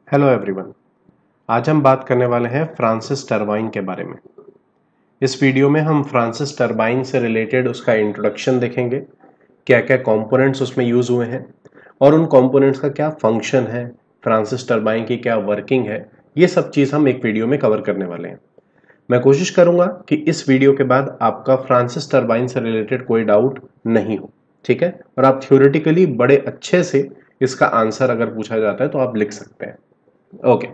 Hello everyone. आज हम बात करने वाले हैं फ्रांसिस टरबाइन के बारे में। इस वीडियो में हम फ्रांसिस टरबाइन से रिलेटेड उसका इंट्रोडक्शन देखेंगे, क्या क्या कंपोनेंट्स उसमें यूज हुए हैं और उन कंपोनेंट्स का क्या फंक्शन है, फ्रांसिस टरबाइन की क्या वर्किंग है, ये सब चीज़ हम एक वीडियो में कवर करने वाले हैं। मैं कोशिश करूंगा कि इस वीडियो के बाद आपका फ्रांसिस टरबाइन से रिलेटेड कोई डाउट नहीं हो, ठीक है, और आप थ्योरेटिकली बड़े अच्छे से इसका आंसर अगर पूछा जाता है तो आप लिख सकते हैं। ओके,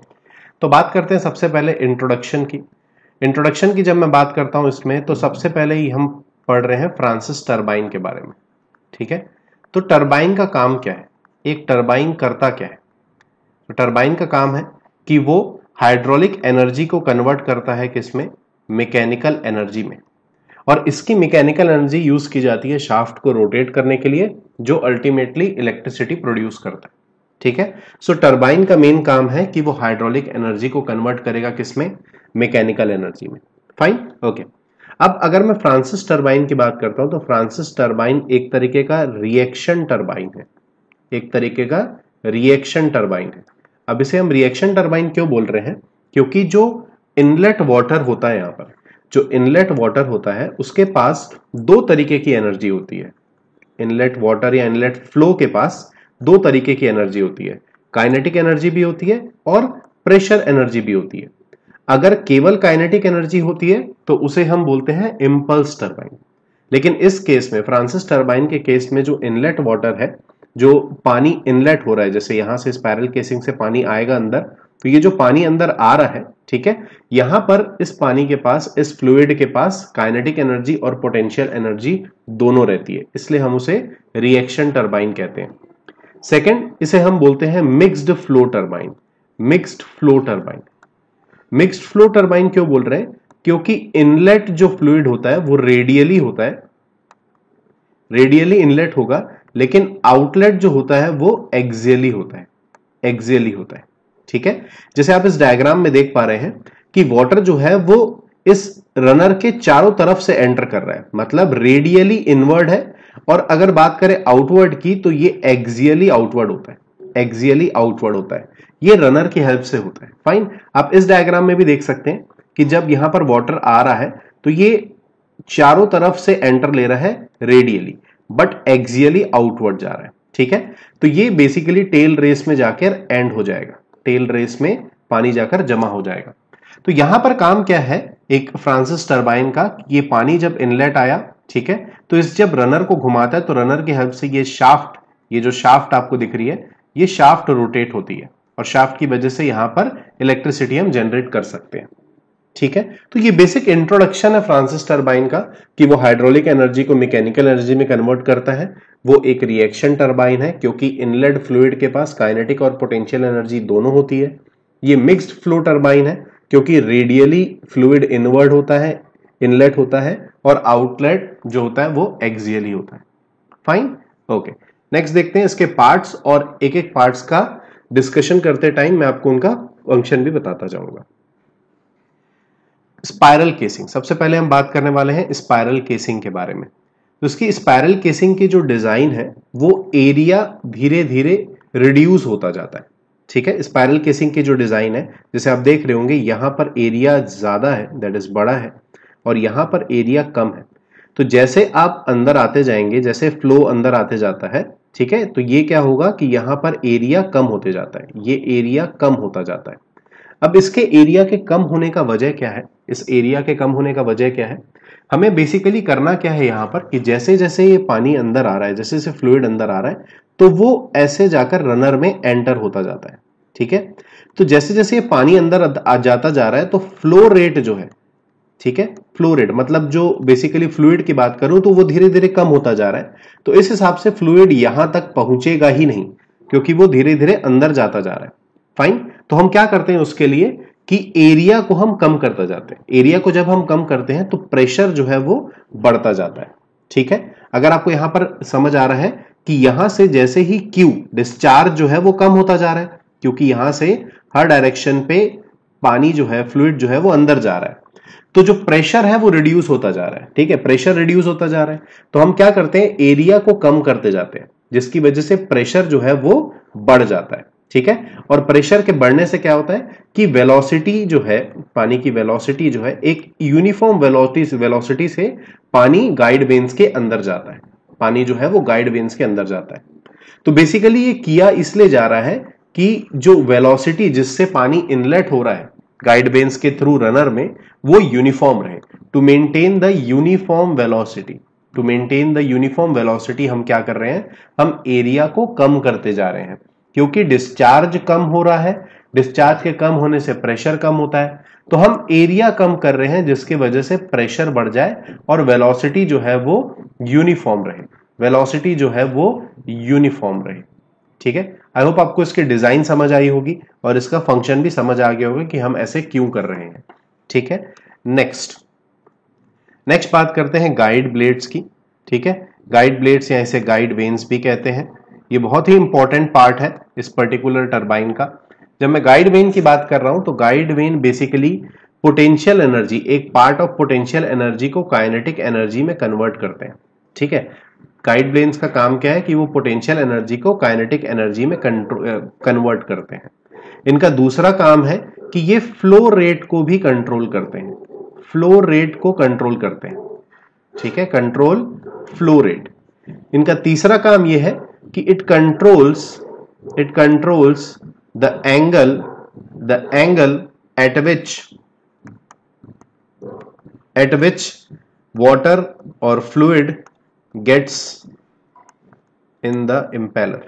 तो बात करते हैं सबसे पहले इंट्रोडक्शन की जब मैं बात करता हूं इसमें, तो सबसे पहले ही हम पढ़ रहे हैं फ्रांसिस टरबाइन के बारे में, ठीक है। तो टरबाइन का काम क्या है, एक टरबाइन करता क्या है? तो टरबाइन का काम है कि वो हाइड्रोलिक एनर्जी को कन्वर्ट करता है किसमें, मैकेनिकल एनर्जी में, और इसकी मैकेनिकल एनर्जी यूज की जाती है शाफ्ट को रोटेट करने के लिए, जो अल्टीमेटली इलेक्ट्रिसिटी प्रोड्यूस करता है, ठीक है। सो टरबाइन का मेन काम है कि वो हाइड्रोलिक एनर्जी को कन्वर्ट करेगा किसमें, मैकेनिकल एनर्जी में। Fine, okay. अब अगर मैं फ्रांसिस टरबाइन की बात करता हूं तो फ्रांसिस टरबाइन एक तरीके का रिएक्शन टरबाइन है, एक तरीके का रिएक्शन टरबाइन है। अब इसे हम रिएक्शन टरबाइन क्यों बोल रहे हैं, क्योंकि जो इनलेट वाटर होता है, यहां पर जो इनलेट वाटर होता है उसके पास दो तरीके की एनर्जी होती है। इनलेट वाटर या इनलेट फ्लो के पास दो तरीके की एनर्जी होती है, काइनेटिक एनर्जी भी होती है और प्रेशर एनर्जी भी होती है। अगर केवल काइनेटिक एनर्जी होती है तो उसे हम बोलते हैं इंपल्स टरबाइन। लेकिन इस केस में, फ्रांसिस टरबाइन के केस में, जो इनलेट वाटर है, जो पानी इनलेट हो रहा है, जैसे यहां से स्पाइरल केसिंग से पानी आएगा अंदर, तो ये जो पानी अंदर आ रहा है, ठीक है, यहां पर इस पानी के पास, इस फ्लूइड के पास काइनेटिक एनर्जी और पोटेंशियल एनर्जी दोनों रहती है, इसलिए हम उसे रिएक्शन टरबाइन कहते हैं। सेकंड, इसे हम बोलते हैं mixed flow turbine. Mixed flow turbine, mixed flow turbine क्यों बोल रहे हैं, क्योंकि इनलेट जो फ्लूइड होता है वो रेडियली होता है, रेडियली इनलेट होगा, लेकिन आउटलेट जो होता है वो एक्सियली होता है, एक्सियली होता है, ठीक है। जैसे आप इस डायग्राम में देख पा रहे हैं कि वाटर जो है वो इस रनर के चारों तरफ से एंटर कर रहा है, मतलब रेडियली इनवर्ड है, और अगर बात करें आउटवर्ड की तो ये एक्सियली आउटवर्ड होता है, एक्सियली आउटवर्ड होता है, ये रनर की हेल्प से होता है। फाइन, आप इस डायग्राम में भी देख सकते हैं कि जब यहां पर वाटर आ रहा है तो ये चारों तरफ से एंटर ले रहा है रेडियली, बट एक्सियली आउटवर्ड जा रहा है, ठीक है। तो ये बेसिकली टेल रेस में जाकर एंड हो जाएगा, टेल रेस में पानी जाकर जमा हो जाएगा। तो यहां पर काम क्या है एक फ्रांसिस टरबाइन का, ये पानी जब इनलेट आया, ठीक है, तो इस जब रनर को घुमाता है तो रनर की हेल्प से ये शाफ्ट, ये जो शाफ्ट आपको दिख रही है, ये शाफ्ट रोटेट होती है, और शाफ्ट की वजह से यहां पर इलेक्ट्रिसिटी हम जनरेट कर सकते हैं, ठीक है। तो ये बेसिक इंट्रोडक्शन है फ्रांसिस टरबाइन का, कि वो हाइड्रोलिक एनर्जी को मैकेनिकल एनर्जी में कन्वर्ट करता है। वो एक रिएक्शन टरबाइन है क्योंकि इनलेट फ्लूइड के पास काइनेटिक और पोटेंशियल एनर्जी दोनों होती है। ये मिक्स्ड फ्लो टरबाइन है क्योंकि रेडियली फ्लूइड इनवर्ड होता है, इनलेट होता है, और आउटलेट जो होता है वो एक्सियली होता है। Fine, okay. नेक्स्ट देखते हैं इसके पार्ट्स, और एक एक पार्ट्स का डिस्कशन करते टाइम मैं आपको उनका फंक्शन भी बताता जाऊंगा। स्पाइरल केसिंग, सबसे पहले हम बात करने वाले हैं स्पाइरल केसिंग के बारे में। तो इसकी स्पाइरल केसिंग की जो डिजाइन है वो एरिया धीरे धीरे रिड्यूस होता जाता है, ठीक है। स्पाइरल केसिंग की जो डिजाइन है, जैसे आप देख रहे होंगे, यहां पर एरिया ज्यादा है, दैट इज बड़ा है, और यहां पर एरिया कम है। तो जैसे आप अंदर आते जाएंगे, जैसे फ्लो अंदर आते जाता है, ठीक है, तो ये क्या होगा कि यहां पर एरिया कम होते जाता है, ये एरिया कम होता जाता है। अब इसके एरिया के कम होने का वजह क्या है, इस एरिया के कम होने का वजह क्या है, हमें बेसिकली करना क्या है यहां पर कि जैसे जैसे ये पानी अंदर आ रहा है, जैसे जैसे फ्लूइड अंदर आ रहा है, तो वो ऐसे जाकर रनर में एंटर होता जाता है, ठीक है। तो जैसे जैसे ये पानी अंदर आ जाता जा रहा है तो फ्लो रेट जो है, ठीक है, फ्लो रेट मतलब जो बेसिकली फ्लूइड की बात करूं तो वो धीरे धीरे कम होता जा रहा है। तो इस हिसाब से फ्लूइड यहां तक पहुंचेगा ही नहीं, क्योंकि वो धीरे धीरे अंदर जाता जा रहा है। फाइन, तो हम क्या करते हैं उसके लिए कि एरिया को हम कम करते जाते हैं। एरिया को जब हम कम करते हैं तो प्रेशर जो है वो बढ़ता जाता है, ठीक है। अगर आपको यहां पर समझ आ रहा है कि यहां से जैसे ही क्यू डिस्चार्ज जो है वो कम होता जा रहा है, क्योंकि यहां से हर डायरेक्शन पे पानी जो है, फ्लूइड जो है वो अंदर जा रहा है, तो जो प्रेशर है वो रिड्यूस होता जा रहा है, ठीक है, प्रेशर रिड्यूस होता जा रहा है। तो हम क्या करते हैं, एरिया को कम करते जाते हैं, जिसकी वजह से प्रेशर जो है वो बढ़ जाता है, ठीक है। और प्रेशर के बढ़ने से क्या होता है कि वेलोसिटी जो है, पानी की वेलोसिटी जो है, एक यूनिफॉर्म वेलोसिटी से पानी गाइड वेन्स के अंदर जाता है, पानी जो है वो गाइड वेन्स के अंदर जाता है। तो बेसिकली ये किया इसलिए जा रहा है कि जो वेलोसिटी जिससे पानी इनलेट हो रहा है गाइड वेन्स के थ्रू रनर में, वो यूनिफॉर्म रहे। To maintain the uniform velocity, to maintain the uniform velocity हम क्या कर रहे हैं, हम एरिया को कम करते जा रहे हैं, क्योंकि डिस्चार्ज कम हो रहा है, डिस्चार्ज के कम होने से प्रेशर कम होता है, तो हम एरिया कम कर रहे हैं जिसकी वजह से प्रेशर बढ़ जाए और वेलोसिटी जो है वो यूनिफॉर्म रहे, वेलोसिटी जो है वो यूनिफॉर्म रहे। ठीक है, आई होप आपको इसकी डिजाइन समझ आई होगी और इसका फंक्शन भी समझ आ गया होगा कि हम ऐसे क्यों कर रहे हैं। ठीक है, नेक्स्ट बात करते हैं गाइड ब्लेड्स की। ठीक है, गाइड ब्लेड्स या इसे गाइड वेन्स भी कहते हैं। ये बहुत ही इंपॉर्टेंट पार्ट है इस पर्टिकुलर टरबाइन का। जब मैं गाइड वेन की बात कर रहा हूं तो guide when basically potential energy, एक पार्ट ऑफ पोटेंशियल एनर्जी को काइनेटिक एनर्जी में कन्वर्ट करते हैं। ठीक है, गाइड वेन्स का काम क्या है कि वो पोटेंशियल एनर्जी को काइनेटिक एनर्जी में कन्वर्ट करते हैं। इनका दूसरा काम है कि ये फ्लो रेट को भी कंट्रोल करते हैं, फ्लो रेट को कंट्रोल करते हैं। ठीक है, कंट्रोल फ्लो रेट। इनका तीसरा काम यह है कि it controls the angle at which water और fluid gets in the impeller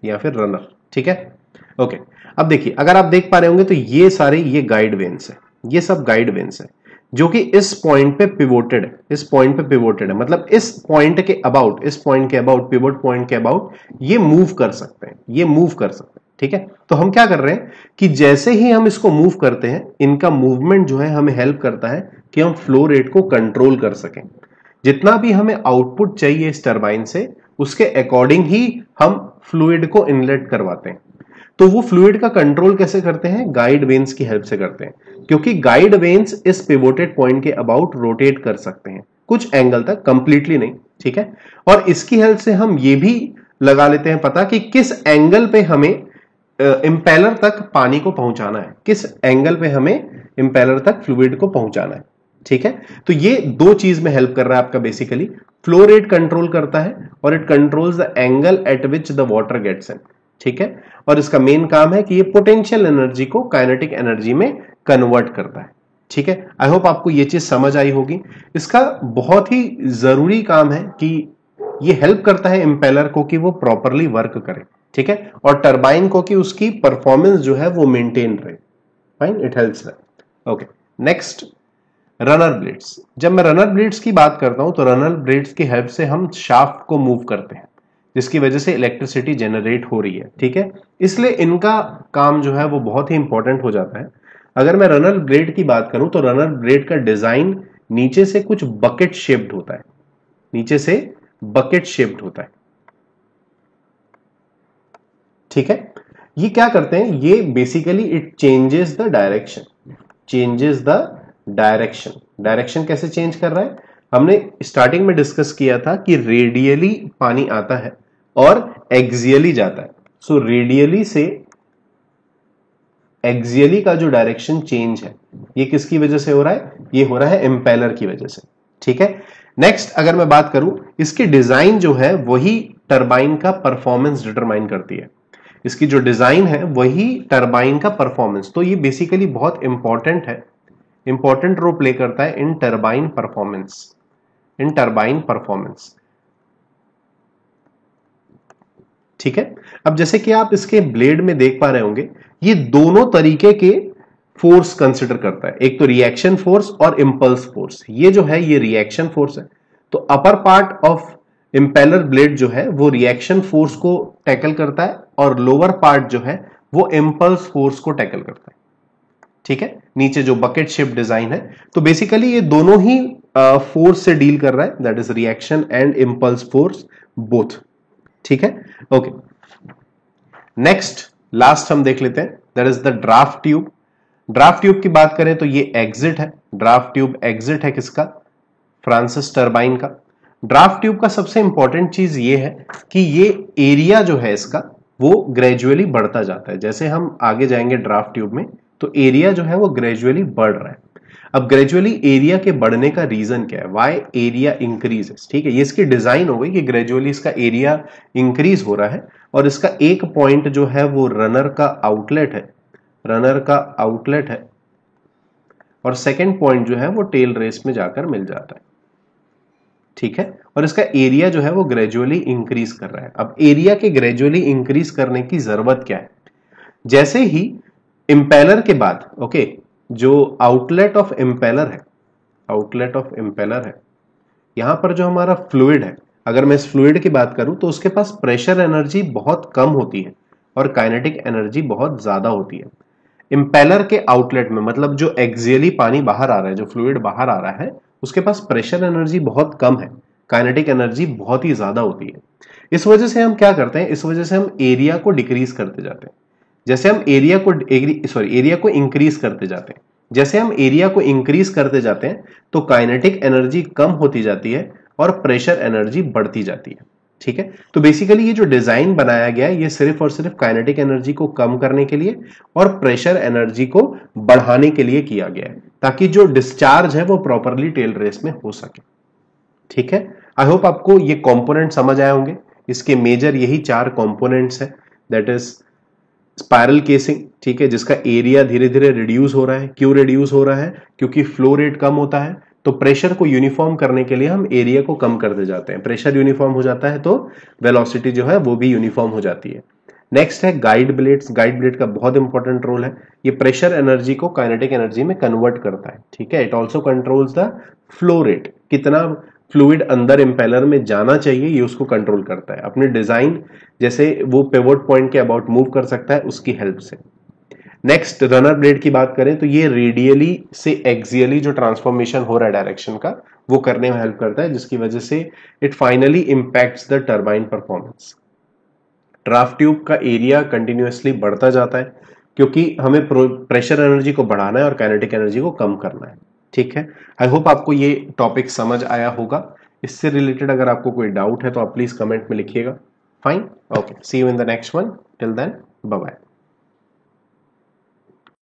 या फिर रनर। ठीक है, ओके। अब देखिए, अगर आप देख पा रहे होंगे तो ये सारे ये गाइड वेन्स है, ये सब गाइड वेन्स है जो कि इस पॉइंट पे पिवोटेड है, इस पॉइंट पे पिवोटेड है, मतलब इस पॉइंट के अबाउट, इस पॉइंट के अबाउट, पिवोट पॉइंट के अबाउट ये मूव कर सकते हैं, ये मूव कर सकते हैं। ठीक है, तो हम क्या कर रहे हैं कि जैसे ही हम इसको मूव करते हैं, इनका मूवमेंट जो है हमें हेल्प करता है कि हम फ्लो रेट को कंट्रोल कर सकें। जितना भी हमें आउटपुट चाहिए इस टरबाइन से, उसके अकॉर्डिंग ही हम फ्लूइड को इनलेट करवाते हैं। तो वो फ्लूइड का कंट्रोल कैसे करते हैं, गाइड वेन्स की हेल्प से करते हैं, क्योंकि गाइड वेन्स इस पिवोटेड पॉइंट के अबाउट रोटेट कर सकते हैं कुछ एंगल तक, कंप्लीटली नहीं। ठीक है, और इसकी हेल्प से हम ये भी लगा लेते हैं पता कि किस एंगल पे हमें इंपेलर तक पानी को पहुंचाना है, किस एंगल पे हमें इंपेलर तक फ्लूइड को पहुंचाना है। ठीक है, तो ये दो चीज में हेल्प कर रहा है आपका, बेसिकली फ्लो रेट कंट्रोल करता है और it controls the angle at which the water gets in. ठीक है, और इसका मेन काम है कि ये पोटेंशियल एनर्जी को काइनेटिक एनर्जी में कन्वर्ट करता है। ठीक है, आई होप आपको ये चीज समझ आई होगी। इसका बहुत ही जरूरी काम है कि ये हेल्प करता है इंपेलर को कि वो प्रॉपरली वर्क करे। ठीक है, और टरबाइन को कि उसकी परफॉर्मेंस जो है वो मेंटेन रहे। Fine, it helps that. Okay, next runner blades. जब मैं रनर ब्लेड्स की बात करता हूं तो रनर ब्लेड्स की हेल्प से हम शाफ्ट को मूव करते हैं, जिसकी वजह से इलेक्ट्रिसिटी जनरेट हो रही है। ठीक है, इसलिए इनका काम जो है वो बहुत ही इंपॉर्टेंट हो जाता है। अगर मैं रनर ब्लेड की बात करूं तो रनर ब्लेड का डिजाइन नीचे से कुछ बकेट शेप्ड होता है, नीचे से बकेट शेप्ड होता है। ठीक है, ये क्या करते हैं, ये basically it changes the direction, changes the direction. Direction कैसे चेंज कर रहा है, हमने स्टार्टिंग में डिस्कस किया था कि रेडियली पानी आता है और एक्सियली जाता है। सो रेडियली से एक्सियली का जो डायरेक्शन चेंज है, ये किसकी वजह से हो रहा है, ये हो रहा है इंपेलर की वजह से। ठीक है, नेक्स्ट अगर मैं बात करूं, इसकी डिजाइन जो है वही टरबाइन का परफॉर्मेंस डिटरमाइन करती है। इसकी जो डिजाइन है वही टरबाइन का परफॉर्मेंस, तो ये बेसिकली बहुत इंपॉर्टेंट है, इंपॉर्टेंट रोल प्ले करता है इन टरबाइन परफॉर्मेंस, इन टरबाइन परफॉर्मेंस। ठीक है, अब जैसे कि आप इसके ब्लेड में देख पा रहे होंगे, ये दोनों तरीके के फोर्स कंसिडर करता है, एक तो रिएक्शन फोर्स और इंपल्स फोर्स। ये जो है ये रिएक्शन फोर्स है, तो upper part of impeller blade जो है वो रिएक्शन फोर्स को टैकल करता है और लोअर पार्ट जो है वो इंपल्स फोर्स को टैकल करता है। ठीक है, नीचे जो बकेट शेप डिजाइन है, तो बेसिकली ये दोनों ही फोर्स से डील कर रहा है, that is reaction and impulse force both. ठीक है, ओके। नेक्स्ट लास्ट हम देख लेते हैं, that is the draft tube. Draft tube की बात करें तो ये एग्जिट है, ड्राफ्ट ट्यूब एग्जिट है किसका, फ्रांसिस टरबाइन का। ड्राफ्ट ट्यूब का सबसे इंपॉर्टेंट चीज ये है कि ये एरिया जो है इसका वो ग्रेजुअली बढ़ता जाता है। जैसे हम आगे जाएंगे ड्राफ्ट ट्यूब में तो एरिया जो है वो ग्रेजुअली बढ़ रहा है। अब ग्रेजुअली एरिया के बढ़ने का रीजन क्या है, वाई एरिया इंक्रीजेस, ठीक है, ये इसकी डिजाइन हो गई कि ग्रेजुअली इसका एरिया इंक्रीज हो रहा है और इसका एक पॉइंट जो है वो रनर का आउटलेट है, रनर का आउटलेट है, और सेकेंड पॉइंट जो है वो टेल रेस में जाकर मिल जाता है, ठीक है, और इसका एरिया जो है वो ग्रेजुअली इंक्रीज कर रहा है। अब एरिया के ग्रेजुअली इंक्रीज करने की जरूरत क्या है, जैसे ही इंपेलर के बाद ओके जो आउटलेट ऑफ इंपेलर है, आउटलेट ऑफ इंपेलर है, यहां पर जो हमारा फ्लूइड है, अगर मैं इस फ्लूइड की बात करूं तो उसके पास प्रेशर एनर्जी बहुत कम होती है और काइनेटिक एनर्जी बहुत ज्यादा होती है। इंपेलर के आउटलेट में मतलब जो एक्सियली पानी बाहर आ रहा है, जो फ्लूइड बाहर आ रहा है, उसके पास प्रेशर एनर्जी बहुत कम है, काइनेटिक एनर्जी बहुत ही ज्यादा होती है। इस वजह से हम क्या करते हैं, इस वजह से हम एरिया को डिक्रीज करते जाते हैं। जैसे हम एरिया को इंक्रीज करते जाते हैं, जैसे हम एरिया को इंक्रीज करते जाते हैं तो काइनेटिक एनर्जी कम होती जाती है और प्रेशर एनर्जी बढ़ती जाती है, ठीक है। तो बेसिकली ये जो डिजाइन बनाया गया है ये सिर्फ और सिर्फ काइनेटिक एनर्जी को कम करने के लिए और प्रेशर एनर्जी को बढ़ाने के लिए किया गया है, ताकि जो डिस्चार्ज है वो प्रॉपरली टेल रेस में हो सके, ठीक है। आई होप आपको ये कंपोनेंट समझ आए होंगे। इसके मेजर यही 4 कंपोनेंट्स है, दैट इज स्पाइरल केसिंग, ठीक है, जिसका एरिया धीरे धीरे रिड्यूस हो रहा है। क्यों रिड्यूस हो रहा है, क्योंकि फ्लो रेट कम होता है, तो प्रेशर को यूनिफॉर्म करने के लिए हम एरिया को कम करते जाते हैं। प्रेशर यूनिफॉर्म हो जाता है तो वेलोसिटी जो है वो भी यूनिफॉर्म हो जाती है। नेक्स्ट है गाइड ब्लेड्स। गाइड ब्लेड का बहुत इंपॉर्टेंट रोल है, ये प्रेशर एनर्जी को काइनेटिक एनर्जी में कन्वर्ट करता है, ठीक है। It also controls the flow rate, कितना फ्लूइड अंदर इंपेलर में जाना चाहिए ये उसको कंट्रोल करता है अपने डिजाइन, जैसे वो पिवोट पॉइंट के अबाउट मूव कर सकता है उसकी हेल्प से। नेक्स्ट रनर ब्लेड की बात करें तो ये रेडियली से एक्सियली जो ट्रांसफॉर्मेशन हो रहा है डायरेक्शन का वो करने में हेल्प करता है, जिसकी वजह से it finally impacts the turbine performance. Draft tube का एरिया कंटिन्यूअसली बढ़ता जाता है क्योंकि हमें प्रेशर एनर्जी को बढ़ाना है और काइनेटिक एनर्जी को कम करना है, ठीक है। आई होप आपको ये टॉपिक समझ आया होगा। इससे रिलेटेड अगर आपको कोई डाउट है तो आप प्लीज कमेंट में लिखिएगा। Fine, okay, see you in the next one, till then bye bye.